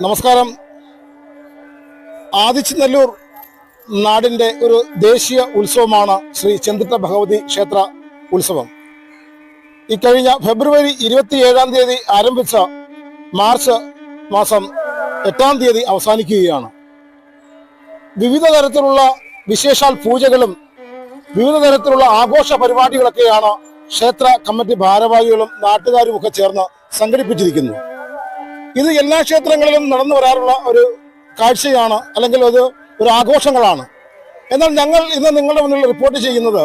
നമസ്കാരം. ആദിച്ചനല്ലൂർ നാടിൻ്റെ ഒരു ദേശീയ ഉത്സവമാണ് ശ്രീ ചെന്തിട്ട ഭഗവതി ക്ഷേത്ര ഉത്സവം. ഇക്കഴിഞ്ഞ ഫെബ്രുവരി 27 ആരംഭിച്ച മാർച്ച് മാസം 8 അവസാനിക്കുകയാണ്. വിവിധ തരത്തിലുള്ള വിശേഷാൽ പൂജകളും വിവിധ തരത്തിലുള്ള ആഘോഷ പരിപാടികളൊക്കെയാണ് ക്ഷേത്ര കമ്മിറ്റി ഭാരവാഹികളും നാട്ടുകാരും ഒക്കെ ചേർന്ന് സംഘടിപ്പിച്ചിരിക്കുന്നത്. ഇത് എല്ലാ ക്ഷേത്രങ്ങളിലും നടന്നു വരാറുള്ള ഒരു കാഴ്ചയാണ്, അല്ലെങ്കിൽ ഒരു ആഘോഷങ്ങളാണ്. എന്നാൽ ഞങ്ങൾ ഇന്ന് നിങ്ങളുടെ മുന്നിൽ റിപ്പോർട്ട് ചെയ്യുന്നത്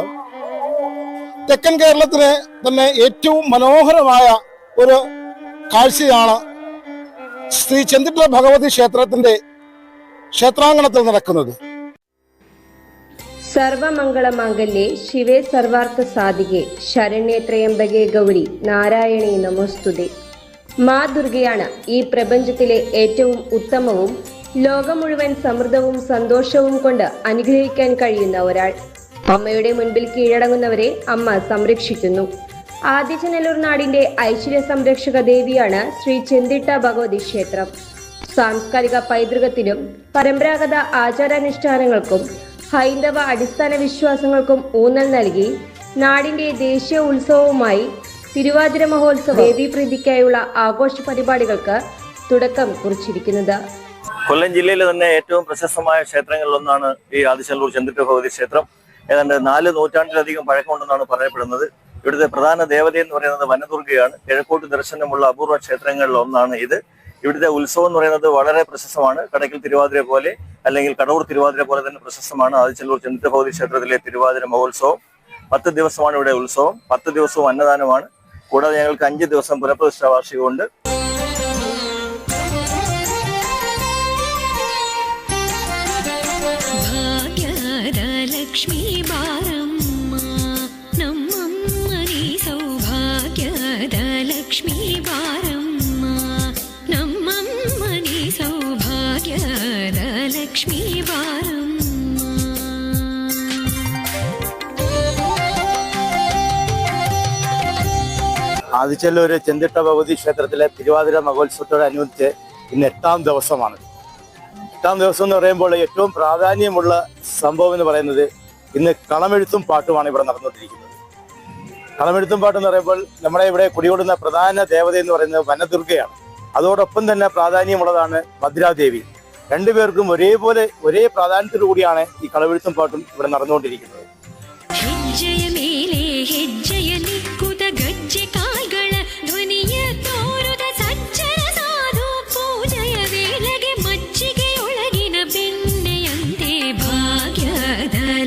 തെക്കൻ കേരളത്തിലെ തന്നെ ഏറ്റവും മനോഹരമായ ഒരു കാഴ്ചയാണ് ശ്രീ ചെന്തിട്ട ഭഗവതി ക്ഷേത്രത്തിന്റെ ക്ഷേത്രാങ്കണത്തിൽ നടക്കുന്നത്. സർവമംഗളമാംഗല്യേ ശിവേ സർവാർത്ഥ സാധികേ ശരണ്യേ ത്രയംബകേ ഗൗരി നാരായണീ നമോസ്തുതേ. മാ ദുർഗയാണ് ഈ പ്രപഞ്ചത്തിലെ ഏറ്റവും ഉത്തമവും ലോകം മുഴുവൻ സമൃദ്ധവും സന്തോഷവും കൊണ്ട് അനുഗ്രഹിക്കാൻ കഴിയുന്ന ഒരാൾ. അമ്മയുടെ മുൻപിൽ കീഴടങ്ങുന്നവരെ അമ്മ സംരക്ഷിക്കുന്നു. ആദിച്ചനല്ലൂർ നാടിന്റെ ഐശ്വര്യ സംരക്ഷക ദേവിയാണ് ശ്രീ ചെന്തിട്ട ഭഗവതി ക്ഷേത്രം. സാംസ്കാരിക പൈതൃകത്തിനും പരമ്പരാഗത ആചാരാനുഷ്ഠാനങ്ങൾക്കും ഹൈന്ദവ അടിസ്ഥാന വിശ്വാസങ്ങൾക്കും ഊന്നൽ നൽകി നാടിന്റെ ദേശീയ ഉത്സവവുമായി തിരുവാതിര മഹോത്സവം ദേവീപ്രീതിക്കായുള്ള ആഘോഷ പരിപാടികൾക്ക് തുടക്കം കുറിച്ചിരിക്കുന്നത്. കൊല്ലം ജില്ലയിലെ തന്നെ ഏറ്റവും പ്രശസ്തമായ ക്ഷേത്രങ്ങളിലൊന്നാണ് ഈ ആദിച്ചനല്ലൂർ ചെന്തിട്ട ഭഗവതി ക്ഷേത്രം. ഏതാണ്ട് 4 നൂറ്റാണ്ടിലധികം പഴക്കമുണ്ടെന്നാണ് പറയപ്പെടുന്നത്. ഇവിടുത്തെ പ്രധാന ദേവത എന്ന് പറയുന്നത് വനദുർഗയാണ്. കിഴക്കോട്ട് ദർശനമുള്ള അപൂർവ ക്ഷേത്രങ്ങളിൽ ഒന്നാണ് ഇത്. ഇവിടുത്തെ ഉത്സവം എന്ന് പറയുന്നത് വളരെ പ്രശസ്തമാണ്. കടയ്ക്കൽ തിരുവാതിര പോലെ അല്ലെങ്കിൽ കടവൂർ തിരുവാതിര പോലെ തന്നെ പ്രശസ്തമാണ് ആദിച്ചനല്ലൂർ ചെന്തിട്ട ഭഗവതി ക്ഷേത്രത്തിലെ തിരുവാതിര മഹോത്സവം. 10 ദിവസമാണ് ഇവിടെ ഉത്സവം. 10 ദിവസവും അന്നദാനമാണ്. കൂടാതെ ഞങ്ങൾക്ക് 5 ദിവസം പുനഃപ്രതിഷ്ഠാ വാർഷികമുണ്ട്. ലക്ഷ്മി ബാരമ്മ നമ്മമ്മനി സൗഭാഗ്യദ ലക്ഷ്മി ബാരമ്മ നമ്മമ്മനി സൗഭാഗ്യദ ലക്ഷ്മി ബാരമ്മ. ആദിച്ചനല്ലൂർ ചെന്തിട്ട ഭഗവതി ക്ഷേത്രത്തിലെ തിരുവാതിര മഹോത്സവത്തോടനുബന്ധിച്ച് ഇന്ന് 8ാം ദിവസമാണ്. 8ാം ദിവസം എന്ന് പറയുമ്പോൾ ഏറ്റവും പ്രാധാന്യമുള്ള സംഭവം എന്ന് പറയുന്നത് ഇന്ന് കളമെഴുത്തും പാട്ടുമാണ് ഇവിടെ നടന്നുകൊണ്ടിരിക്കുന്നത്. കളമെഴുത്തും പാട്ട് എന്ന് പറയുമ്പോൾ നമ്മുടെ ഇവിടെ കുടികൊള്ളുന്ന പ്രധാന ദേവത എന്ന് പറയുന്നത് വനദുർഗയാണ്. അതോടൊപ്പം തന്നെ പ്രാധാന്യമുള്ളതാണ് ഭദ്രാദേവി. രണ്ടുപേർക്കും ഒരേ പ്രാധാന്യത്തോടു കൂടിയാണ് ഈ കളമെഴുത്തും പാട്ടും ഇവിടെ നടന്നുകൊണ്ടിരിക്കുന്നത്.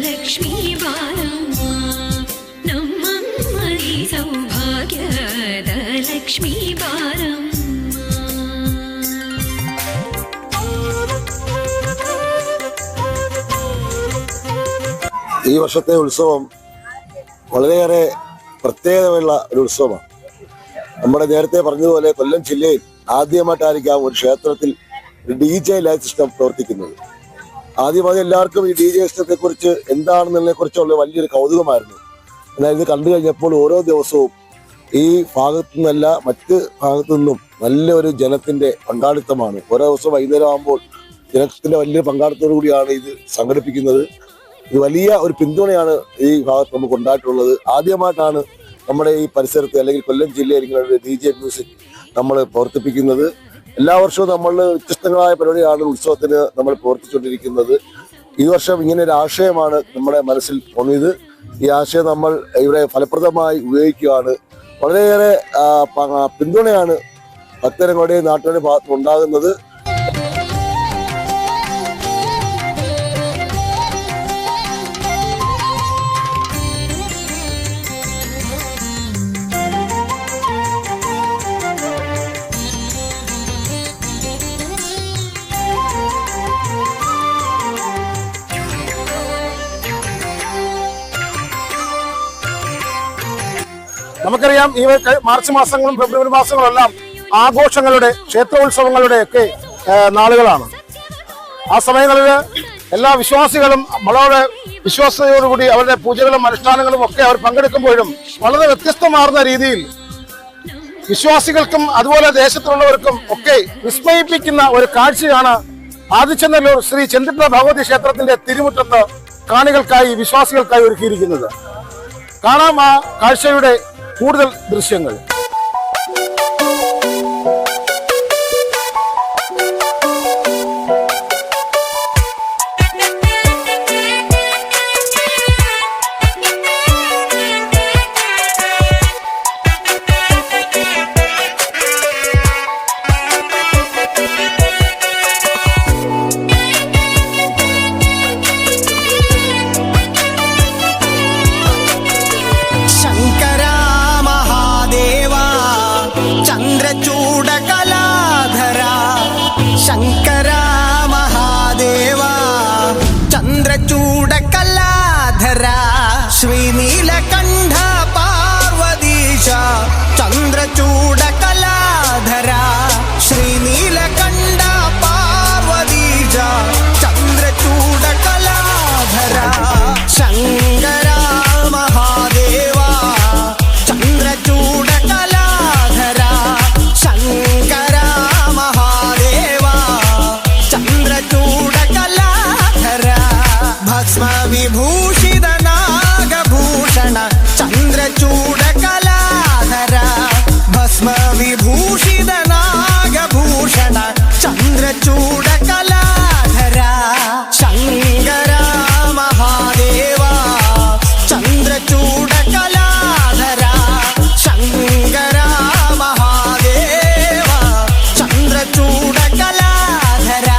ലക്ഷ്മി ബാരമ്മ നമ്മമ്മനി സൗഭാഗ്യദ ലക്ഷ്മി ബാരമ്മ. ഈ വർഷത്തെ ഉത്സവം വളരെയേറെ പ്രത്യേകതയുള്ള ഒരു ഉത്സവമാണ്. നമ്മുടെ നേരത്തെ പറഞ്ഞതുപോലെ കൊല്ലം ജില്ലയിൽ ആദ്യമായിട്ടായിരിക്കാം ഒരു ക്ഷേത്രത്തിൽ DJ ലൈറ്റ് സിസ്റ്റം പ്രവർത്തിക്കുന്നത്. ആദ്യമായി എല്ലാവർക്കും ഈ DJ സിസ്റ്റത്തെ കുറിച്ച് എന്താണെന്നതിനെ കുറിച്ചുള്ള വലിയൊരു കൗതുകമായിരുന്നു. എന്നാൽ ഇത് കണ്ടു കഴിഞ്ഞപ്പോൾ ഓരോ ദിവസവും ഈ ഭാഗത്തു നിന്നല്ല മറ്റ് ഭാഗത്തു നിന്നും നല്ലൊരു ജനത്തിന്റെ പങ്കാളിത്തമാണ്. ഓരോ ദിവസവും വൈകുന്നേരം ആകുമ്പോൾ ജനത്തിന്റെ വലിയ പങ്കാളിത്തത്തോടു കൂടിയാണ് ഇത് സംഘടിപ്പിക്കുന്നത്. ഇത് വലിയ ഒരു പിന്തുണയാണ് ഈ ഭാഗത്ത് നമുക്ക് ഉണ്ടായിട്ടുള്ളത്. ആദ്യമായിട്ടാണ് നമ്മുടെ ഈ പരിസരത്ത് അല്ലെങ്കിൽ കൊല്ലം ജില്ലയിൽ ഇങ്ങനെ ഒരു DJ മ്യൂസിക് നമ്മൾ പ്രവർത്തിപ്പിക്കുന്നത്. എല്ലാ വർഷവും നമ്മൾ വ്യത്യസ്തങ്ങളായ പരിപാടിയാണ് ഉത്സവത്തിന് നമ്മൾ പ്രവർത്തിച്ചുകൊണ്ടിരിക്കുന്നത്. ഈ വർഷം ഇങ്ങനെ ഒരു ആശയമാണ് നമ്മുടെ മനസ്സിൽ തോന്നിയത്. ഈ ആശയം നമ്മൾ ഇവിടെ ഫലപ്രദമായി ഉപയോഗിക്കുകയാണ്. വളരെയേറെ പിന്തുണയാണ് ഭക്തരങ്ങളുടെയും നാട്ടുകാരുടെ ഭാഗത്ത് ഉണ്ടാകുന്നത്. നമുക്കറിയാം, ഈ മാർച്ച് മാസങ്ങളും ഫെബ്രുവരി മാസങ്ങളെല്ലാം ആഘോഷങ്ങളുടെ ക്ഷേത്രോത്സവങ്ങളുടെ ഒക്കെ നാളുകളാണ്. ആ സമയങ്ങളിൽ എല്ലാ വിശ്വാസികളും വളരെ വിശ്വാസതയോടുകൂടി അവരുടെ പൂജകളും അനുഷ്ഠാനങ്ങളും ഒക്കെ അവർ പങ്കെടുക്കുമ്പോഴും വളരെ വ്യത്യസ്തമാർന്ന രീതിയിൽ വിശ്വാസികൾക്കും അതുപോലെ ദേശത്തുള്ളവർക്കും ഒക്കെ വിസ്മയിപ്പിക്കുന്ന ഒരു കാഴ്ചയാണ് ആദിച്ചനല്ലൂർ ശ്രീ ചെന്തിട്ട ഭഗവതി ക്ഷേത്രത്തിന്റെ തിരുമുറ്റത്ത് കാണികൾക്കായി വിശ്വാസികൾക്കായി ഒരുക്കിയിരിക്കുന്നത്. കാണാം ആ കാഴ്ചയുടെ കൂടുതൽ ദൃശ്യങ്ങൾ. शंकरा महादेवा चंद्रचूडकलाधरा श्रीनीलकंठ पार्वतीश चंद्रचूडकलाधरा श्रीनीलकंठ पार्वतीश चंद्रचूडकलाधरा शंकरा महादेवा चंद्रचूडकलाधरा शंकरा भस्म विभूषित नागभूषण चंद्रचूडकलाधरा भस्म विभूषित नागभूषण चंद्रचूडकलाधरा शंकरा महादेवा चंद्रचूडकलाधरा शंकरा महादेवा चंद्रचूडकलाधरा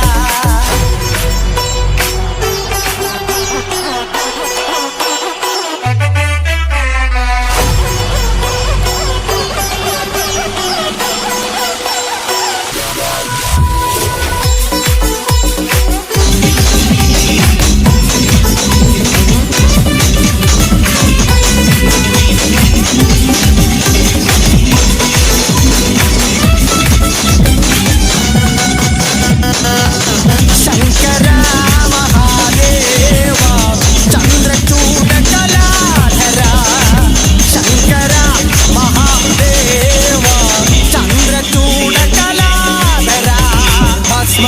शंकरा महादेवा चंद्रचूडकलाधरा शंकरा महादेवा चंद्रचूडकलाधरा भस्म